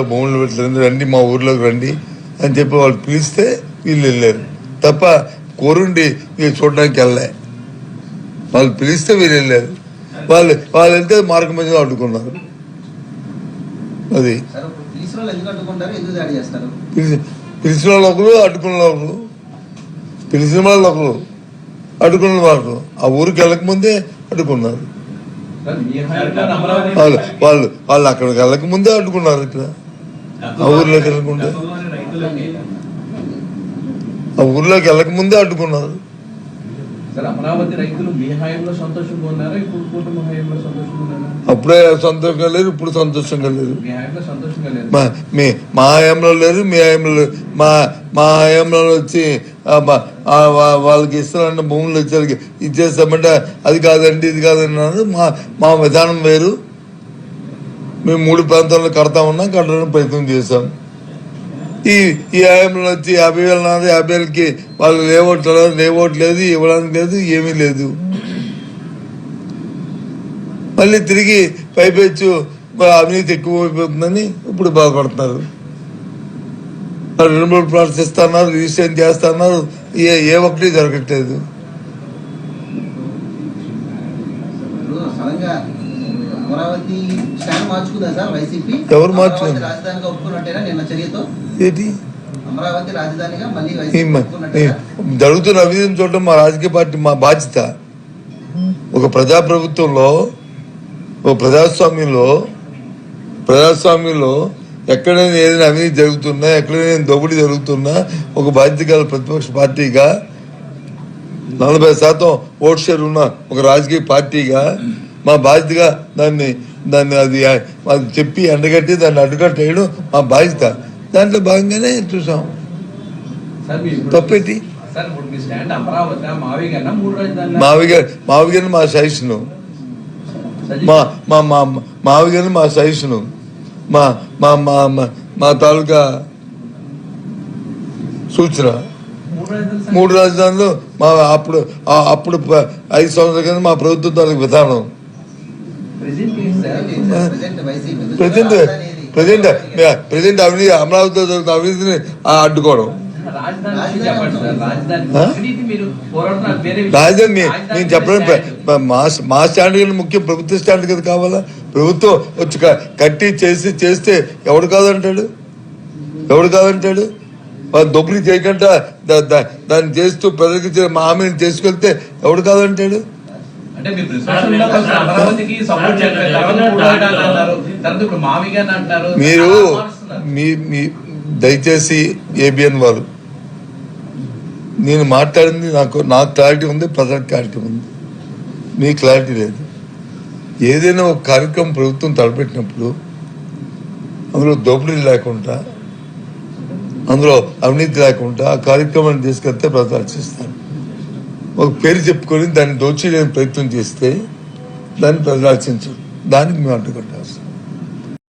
భూములు పెట్టలేదు, రండి మా ఊర్లోకి రండి అని చెప్పి వాళ్ళు పిలిస్తే వీళ్ళు వెళ్ళారు తప్ప కోరుండి వీళ్ళు చూడడానికి వెళ్ళలే. వాళ్ళు పిలిస్తే వీళ్ళు వెళ్ళారు. వాళ్ళు వెళ్తే మార్గం మధ్యలో అడ్డుకున్నారు. అది పిలిచిన వాళ్ళు ఒకరు, అడ్డుకున్న ఒకరు. పిలిచిన వాళ్ళు ఒకరు, అడ్డుకున్న వాళ్ళు ఆ ఊరికి వెళ్ళకముందే అడ్డుకున్నారు. వాళ్ళు అక్కడికి వెళ్ళక ముందే అడ్డుకున్నారు. ఇక్కడ ఆ ఊర్లోకి వెళ్ళకుండా, ఆ ఊర్లోకి వెళ్ళక ముందే అడ్డుకున్నారు. అమరావతి రైతులు మీ హయాంలో సంతోషంగా ఉన్నారా, ఇప్పుడు కూటమి హయాంలో సంతోషంగా ఉన్నారా? అప్పుడే సంతోషంగా లేరు, ఇప్పుడు సంతోషంగా లేరు. మీ హయాంలో సంతోషంగా లేదు, మా హయాంలో లేరు, మీ హయాంలో లేరు. మా హయాంలో వచ్చి వాళ్ళకి ఇస్తానంటే భూములు వచ్చి ఇచ్చేస్తామంటే అది కాదండి ఇది కాదండి. మా విధానం వేరు. మేము 3 ప్రాంతాల్లో కడతామన్నా కట్టడానికి ప్రయత్నం చేశాం. ఈ హయాంలో వచ్చి 50,000 నాది, 50,000కి వాళ్ళు లేఅవుట్ లేదు, ఇవ్వడానికి లేదు, ఏమీ లేదు. మళ్ళీ తిరిగి పైపెచ్చు అవినీతి ఎక్కువైపోతుందని ఇప్పుడు బాధపడుతున్నారు. 2-3 ప్లాట్స్ ఇస్తున్నారు, రిజిస్ట్రేషన్ చేస్తున్నారు, ఏ ఒక్కటి జరగట్లేదు. ఎవరు మార్చుకున్నారు? ఏంటి జరుగుతున్న అవినీతిని చూడటం మా రాజకీయ పార్టీ మా బాధ్యత. ఒక ప్రజాప్రభుత్వంలో, ఒక ప్రజాస్వామ్యంలో ఎక్కడైనా ఏదైనా అవినీతి జరుగుతున్నా, ఎక్కడైనా దోపిడీ జరుగుతున్నా ఒక బాధ్యత గల ప్రతిపక్ష పార్టీగా 40% ఓట్ షేర్ ఉన్న ఒక రాజకీయ పార్టీగా మా బాధ్యతగా దాన్ని అది చెప్పి ఎండగట్టి దాన్ని అడ్డుకట్టేయడం మా బాధ్యత. దాంట్లో భాగంగానే చూసాం. తప్పేటి మావిగారిని మా సజెషను, మావిగారిని మా సజెషను, మా తాలూకా సూచన. 3 రాజధానులు మా అప్పుడు 5 సంవత్సరాల కింద మా ప్రభుత్వం తాలూకు విధానం. ప్రజెంట్ అవినీతి, అమరావతిలో జరుగుతున్న అవినీతిని అడ్డుకోవడం. రాజధాని నేను చెప్పడం మా స్టాండ్ కంటే ముఖ్యం ప్రభుత్వ స్టాండ్ కదా కావాలా. ప్రభుత్వం వచ్చి కట్టి చేస్తే ఎవడు కాదంటాడు? వాళ్ళు దొబ్బులు చేయకుండా దాన్ని చేస్తూ ప్రజలకి మా హామీని చేసుకెళ్తే ఎవడు కాదంటాడు? మీరు దయచేసి ఏబిఎన్ వారు, నేను మాట్లాడింది నాకు క్లారిటీ ఉంది, ప్రజలకు క్లారిటీ ఉంది, మీకు క్లారిటీ లేదు. ఏదైనా ఒక కార్యక్రమం ప్రభుత్వం తలపెట్టినప్పుడు అందులో దోపిడీ లేకుండా, అందులో అవినీతి లేకుండా ఆ కార్యక్రమాన్ని తీసుకెళ్తే ప్రజలు హర్షిస్తారు. ఒక పేరు చెప్పుకొని దాన్ని దోచేయడానికి ప్రయత్నం చేస్తే దాన్ని ప్రజలు హర్షించరు. దానికి మేము అడ్డుకట్టాల్సి